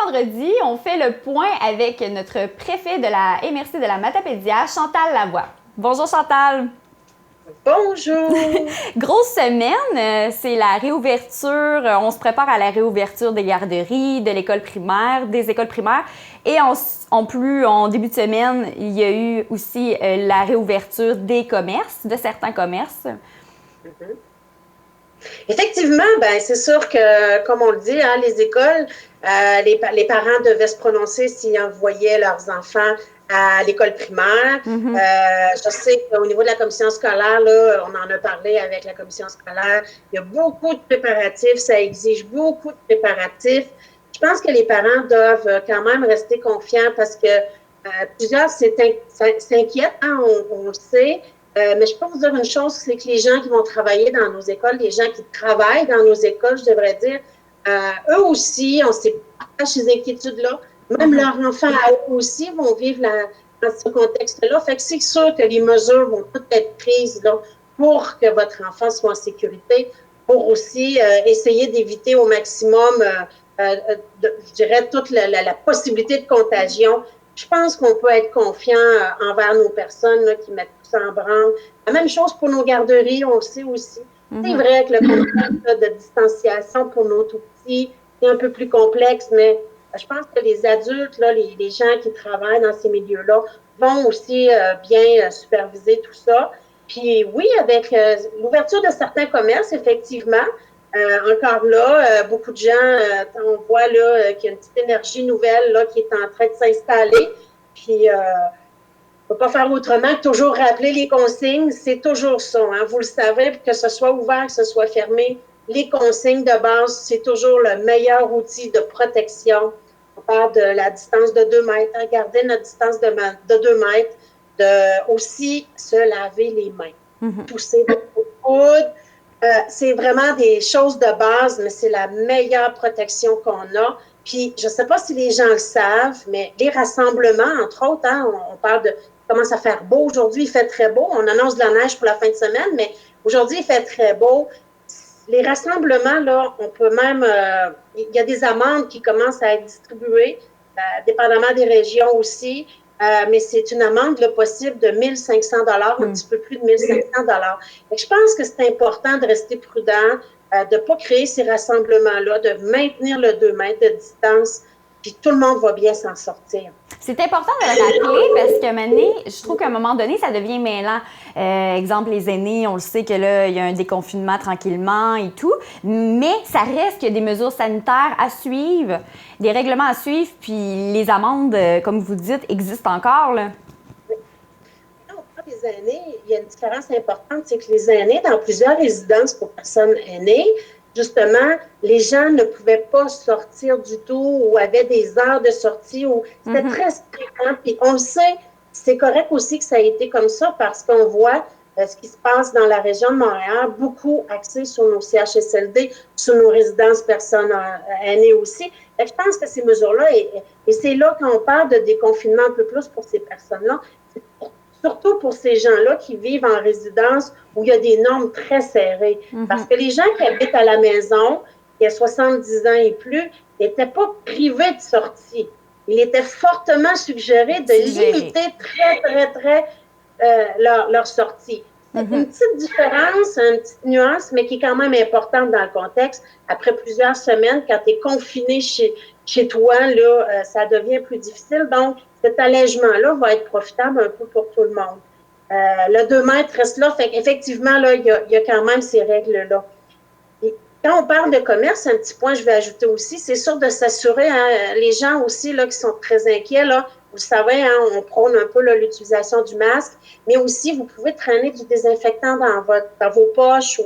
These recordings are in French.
vendredis, on fait le point avec notre préfet de la MRC de la Matapédia, Chantal Lavoie. Bonjour Chantal! Bonjour! Grosse semaine, c'est la réouverture, on se prépare à la réouverture des garderies, de l'école primaire, des écoles primaires. Et en début de semaine, il y a eu aussi la réouverture des commerces, de certains commerces. Mm-hmm. Effectivement, ben c'est sûr que, comme on le dit, hein, les écoles, les parents devaient se prononcer s'ils envoyaient leurs enfants à l'école primaire. Je sais qu'au niveau de la commission scolaire, là, on en a parlé avec la commission scolaire, il y a beaucoup de préparatifs, ça exige beaucoup de préparatifs. Je pense que les parents doivent quand même rester confiants parce que plusieurs s'inquiètent, hein, on le sait. Mais je peux vous dire une chose, c'est que les gens qui vont travailler dans nos écoles, les gens qui travaillent dans nos écoles, je devrais dire, eux aussi, on s'est partagé ces inquiétudes-là. Même leurs enfants, à eux aussi, vont vivre dans ce contexte-là. Fait que c'est sûr que les mesures vont toutes être prises là, pour que votre enfant soit en sécurité, pour aussi essayer d'éviter au maximum, je dirais, toute la possibilité de contagion. Je pense qu'on peut être confiant envers nos personnes là, qui mettent tout ça en branle. La même chose pour nos garderies, on le sait aussi. C'est vrai que le concept de distanciation pour nos tout-petits, c'est un peu plus complexe, mais je pense que les adultes, là, les gens qui travaillent dans ces milieux-là, vont aussi bien superviser tout ça. Puis oui, avec l'ouverture de certains commerces, effectivement, encore là, beaucoup de gens, on voit là qu'il y a une petite énergie nouvelle là, qui est en train de s'installer. Puis, on ne peut pas faire autrement que toujours rappeler les consignes. C'est toujours ça. Hein? Vous le savez, que ce soit ouvert, que ce soit fermé, les consignes de base, c'est toujours le meilleur outil de protection. On parle de la distance de 2 mètres. Hein? Garder notre distance de 2 mètres. Aussi se laver les mains. Tousser de coude. C'est vraiment des choses de base, mais c'est la meilleure protection qu'on a. Puis, je ne sais pas si les gens le savent, mais les rassemblements, entre autres, hein, on parle de commence à faire beau. Aujourd'hui, il fait très beau. On annonce de la neige pour la fin de semaine, mais aujourd'hui, il fait très beau. Les rassemblements, là, on peut même... il y a des amendes qui commencent à être distribuées, dépendamment des régions aussi. Mais c'est une amende là, possible de 1 500 $, un petit peu plus de 1 500 $. Je pense que c'est important de rester prudent, de ne pas créer ces rassemblements-là, de maintenir le 2 mètres de distance, puis tout le monde va bien s'en sortir. C'est important de le rappeler parce que maintenant, je trouve qu'à un moment donné, ça devient mêlant. Exemple, les aînés, on le sait que là, il y a un déconfinement tranquillement et tout, mais ça reste qu'il y a des mesures sanitaires à suivre, des règlements à suivre, puis les amendes, comme vous dites, existent encore, là. Quand on parle des aînés, il y a une différence importante, c'est que les aînés, dans plusieurs résidences pour personnes aînées, justement, les gens ne pouvaient pas sortir du tout ou avaient des heures de sortie ou c'était très strict. Puis on le sait, c'est correct aussi que ça a été comme ça parce qu'on voit ce qui se passe dans la région de Montréal, beaucoup axé sur nos CHSLD, sur nos résidences personnes aînées aussi. Et je pense que ces mesures-là, et c'est là quand on parle de déconfinement un peu plus pour ces personnes-là, c'est surtout pour ces gens-là qui vivent en résidence où il y a des normes très serrées. Parce que les gens qui habitent à la maison, qui ont 70 ans et plus, n'étaient pas privés de sortie. Il était fortement suggéré de limiter très leur sortie. C'est une petite différence, une petite nuance, mais qui est quand même importante dans le contexte. Après plusieurs semaines, quand tu es confiné chez toi, là, ça devient plus difficile. Donc, cet allègement-là va être profitable un peu pour tout le monde. Le 2 mètres reste là. Fait qu'effectivement, là, il y a quand même ces règles-là. Et quand on parle de commerce, un petit point que je vais ajouter aussi, c'est sûr de s'assurer, hein, les gens aussi là, qui sont très inquiets, là, vous savez, hein, on prône un peu l'utilisation du masque, mais aussi vous pouvez traîner du désinfectant dans vos poches ou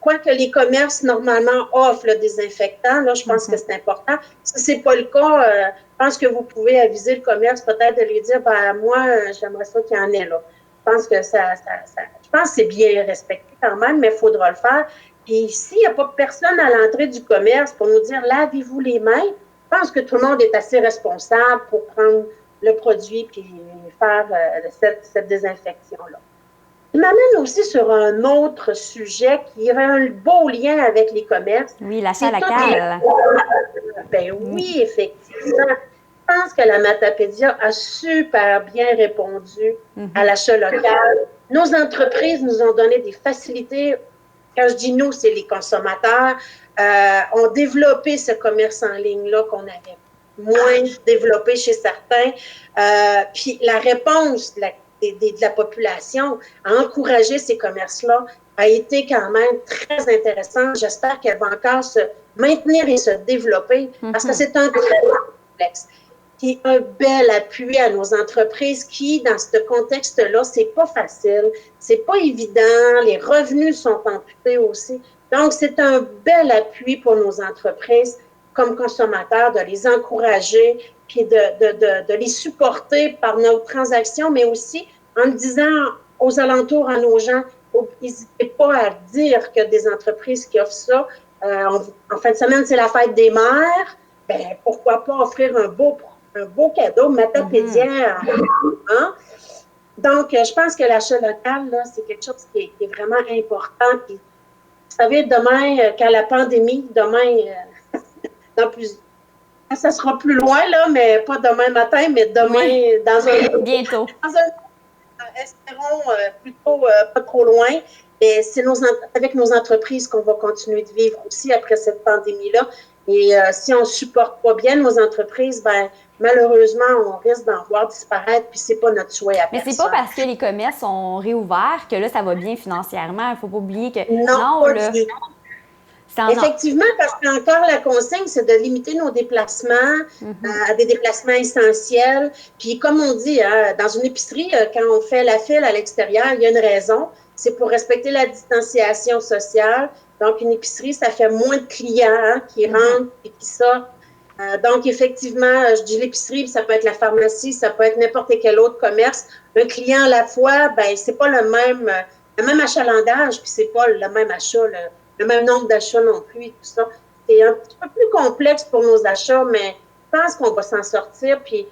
quoique les commerces normalement offrent le désinfectant, là, je pense que c'est important. Si ce n'est pas le cas, je pense que vous pouvez aviser le commerce, peut-être de lui dire, ben moi, j'aimerais ça qu'il y en ait là. Je pense que je pense que c'est bien respecté quand même, mais il faudra le faire. Puis s'il n'y a pas personne à l'entrée du commerce pour nous dire lavez-vous les mains, je pense que tout le monde est assez responsable pour prendre le produit puis faire cette désinfection-là. Il m'amène aussi sur un autre sujet qui avait un beau lien avec les commerces. Oui, l'achat local. Ben oui, effectivement. Exact. Je pense que la Matapédia a super bien répondu à l'achat local. Nos entreprises nous ont donné des facilités. Quand je dis nous, c'est les consommateurs, ont développé ce commerce en ligne-là qu'on avait moins développé chez certains. Puis la réponse de la population à encourager ces commerces-là a été quand même très intéressante. J'espère qu'elle va encore se maintenir et se développer parce que c'est un très complexe. Qui est un bel appui à nos entreprises qui, dans ce contexte-là, c'est pas facile, c'est pas évident, les revenus sont amputés aussi. Donc, c'est un bel appui pour nos entreprises comme consommateurs de les encourager puis de les supporter par nos transactions, mais aussi en disant aux alentours, à nos gens, n'hésitez pas à dire que des entreprises qui offrent ça. En fin de semaine, c'est la fête des mères. Ben, pourquoi pas offrir un beau cadeau, Matapédia. Hein? Donc, je pense que l'achat local, là, c'est quelque chose qui est vraiment important. Puis, vous savez, demain, quand la pandémie, dans plus, ça sera plus loin, là, mais pas demain matin, mais demain, dans un... Bientôt. Espérons plutôt pas trop loin. Et c'est avec nos entreprises qu'on va continuer de vivre aussi après cette pandémie-là. Et si on ne supporte pas bien nos entreprises, ben malheureusement, on risque d'en voir disparaître, puis c'est pas notre souhait à personne. Mais c'est pas parce que les commerces sont réouverts que là, ça va bien financièrement. Il faut pas oublier que... Non, pas du tout. Effectivement, parce qu'encore la consigne, c'est de limiter nos déplacements à des déplacements essentiels. Puis comme on dit, hein, dans une épicerie, quand on fait la file à l'extérieur, il y a une raison. C'est pour respecter la distanciation sociale. Donc, une épicerie, ça fait moins de clients qui rentrent et qui sortent. Donc, effectivement, je dis l'épicerie, ça peut être la pharmacie, ça peut être n'importe quel autre commerce. Un client à la fois, ben c'est pas le même achalandage, puis c'est pas le même achat, le même nombre d'achats non plus et tout ça. C'est un petit peu plus complexe pour nos achats, mais je pense qu'on va s'en sortir, puis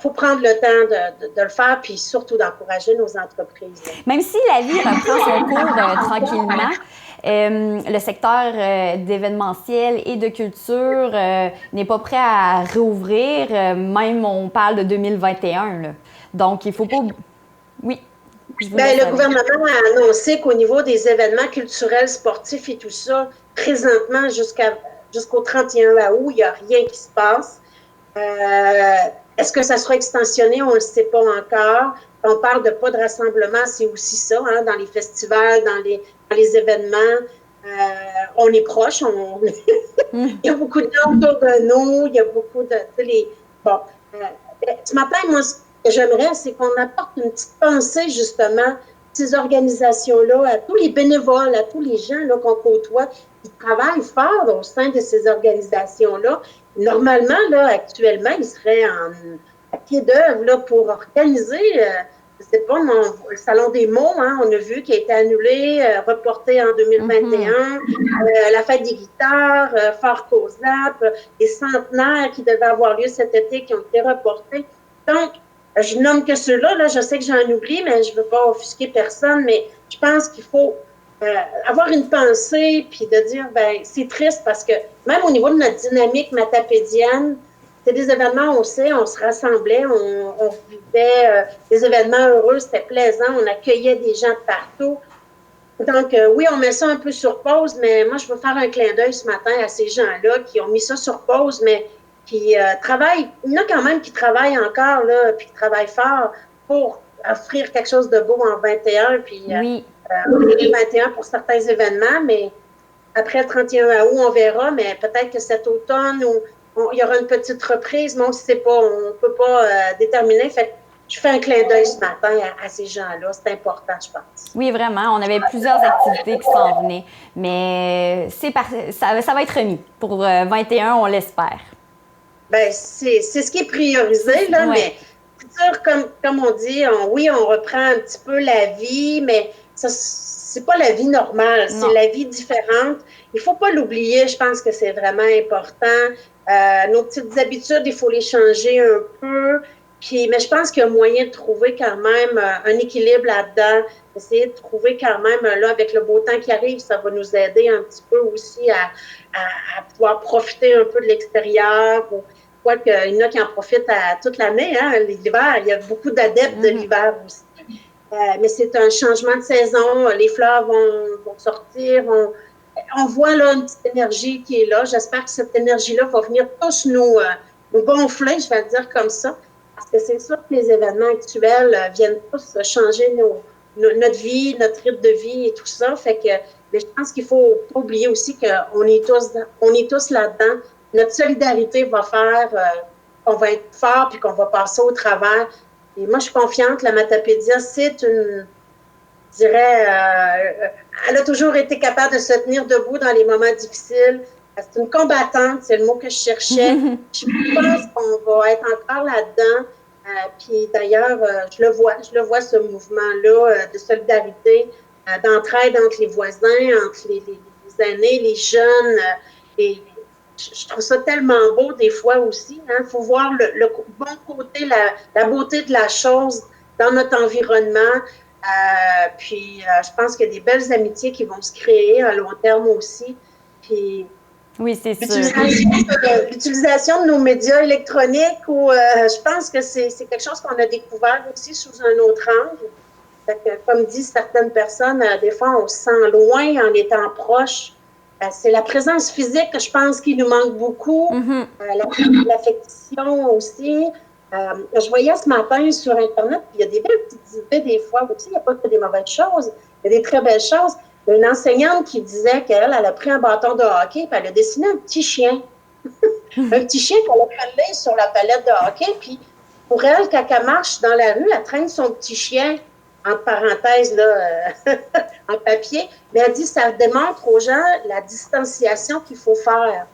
faut prendre le temps de le faire, puis surtout d'encourager nos entreprises. Même si la vie reprend son cours tranquillement, le secteur d'événementiel et de culture n'est pas prêt à réouvrir, même on parle de 2021. Là. Donc, il ne faut pas... Oui. Bien, le gouvernement a annoncé qu'au niveau des événements culturels, sportifs et tout ça, présentement, jusqu'au 31 août, il n'y a rien qui se passe. Est-ce que ça sera extensionné? On ne le sait pas encore. On parle de pas de rassemblement, c'est aussi ça, hein, dans les festivals, dans les événements. On est proche, il y a beaucoup de gens autour de nous, il y a beaucoup de... ce matin, moi, ce que j'aimerais, c'est qu'on apporte une petite pensée, justement, ces organisations-là, à tous les bénévoles, à tous les gens là, qu'on côtoie, qui travaillent fort au sein de ces organisations-là. Normalement, là, actuellement, ils seraient à pied d'œuvre là, pour organiser, je ne sais pas, le Salon des mots, hein, on a vu qu'il a été annulé, reporté en 2021, la fête des guitares, Fort Cozap, les centenaires qui devaient avoir lieu cet été qui ont été reportés. Donc, je nomme que ceux-là, là, je sais que j'en oublie, mais je ne veux pas offusquer personne, mais je pense qu'il faut avoir une pensée puis de dire, ben c'est triste parce que même au niveau de notre dynamique matapédienne, c'est des événements, on sait, on se rassemblait, on vivait des événements heureux, c'était plaisant, on accueillait des gens de partout. Donc, oui, on met ça un peu sur pause, mais moi, je veux faire un clin d'œil ce matin à ces gens-là qui ont mis ça sur pause, mais qui travaillent. Il y en a quand même qui travaillent encore, là, puis qui travaillent fort pour offrir quelque chose de beau en 21, puis... Oui. 2021 pour certains événements, mais après le 31 août, on verra, mais peut-être que cet automne, il y aura une petite reprise, mais on ne sait pas, on ne peut pas déterminer. Fait que je fais un clin d'œil ce matin à ces gens-là. C'est important, je pense. Oui, vraiment. On avait plusieurs activités qui s'en venaient, mais ça va être remis. Pour 21, on l'espère. Bien, c'est ce qui est priorisé, là, mais c'est sûr, comme on dit, oui, on reprend un petit peu la vie, mais c'est pas la vie normale, c'est la vie différente. Il faut pas l'oublier, je pense que c'est vraiment important. Nos petites habitudes, il faut les changer un peu. Mais je pense qu'il y a moyen de trouver quand même un équilibre là-dedans. Essayer de trouver quand même, là, avec le beau temps qui arrive, ça va nous aider un petit peu aussi à pouvoir profiter un peu de l'extérieur, ou quoi qu'il y en a qui en profitent toute l'année. Hein, l'hiver, il y a beaucoup d'adeptes de l'hiver aussi. Mais c'est un changement de saison. Les fleurs vont sortir. On voit là une petite énergie qui est là. J'espère que cette énergie-là va venir tous nous gonfler, je vais le dire comme ça. Parce que c'est sûr que les événements actuels viennent tous changer notre vie, notre rythme de vie et tout ça. Fait que, mais je pense qu'il faut pas oublier aussi qu'on est tous là-dedans. Notre solidarité va faire qu'on va être fort puis qu'on va passer au travers. Et moi, je suis confiante. La Matapédia, c'est une, je dirais, elle a toujours été capable de se tenir debout dans les moments difficiles. C'est une combattante, c'est le mot que je cherchais. Je pense qu'on va être encore là-dedans. Puis d'ailleurs, je le vois ce mouvement-là de solidarité, d'entraide entre les voisins, entre les aînés, les jeunes. Et je trouve ça tellement beau des fois aussi. Il faut voir le bon côté, la beauté de la chose dans notre environnement. Puis je pense qu'il y a des belles amitiés qui vont se créer à long terme aussi. Puis oui, c'est sûr. L'utilisation de nos médias électroniques, je pense que c'est quelque chose qu'on a découvert aussi sous un autre angle. Fait que, comme disent certaines personnes, des fois, on se sent loin en étant proche. C'est la présence physique, je pense, qui nous manque beaucoup. L'affection aussi. Je voyais ce matin sur Internet, il y a des belles petites idées des fois aussi. Il n'y a pas que des mauvaises choses, il y a des très belles choses. Il y a une enseignante qui disait qu'elle a pris un bâton de hockey et elle a dessiné un petit chien. Un petit chien qu'elle a collé sur la palette de hockey. Puis pour elle, quand elle marche dans la rue, elle traîne son petit chien, entre parenthèses, là, en papier. Mais elle dit que ça démontre aux gens la distanciation qu'il faut faire.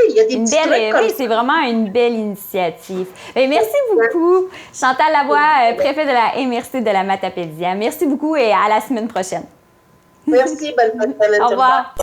Il y a des petits trucs comme oui, c'est vraiment une belle initiative. Et merci beaucoup, Chantal Lavoie, préfet de la MRC de la Matapédia. Merci beaucoup et à la semaine prochaine. Merci, bonne semaine. Au revoir.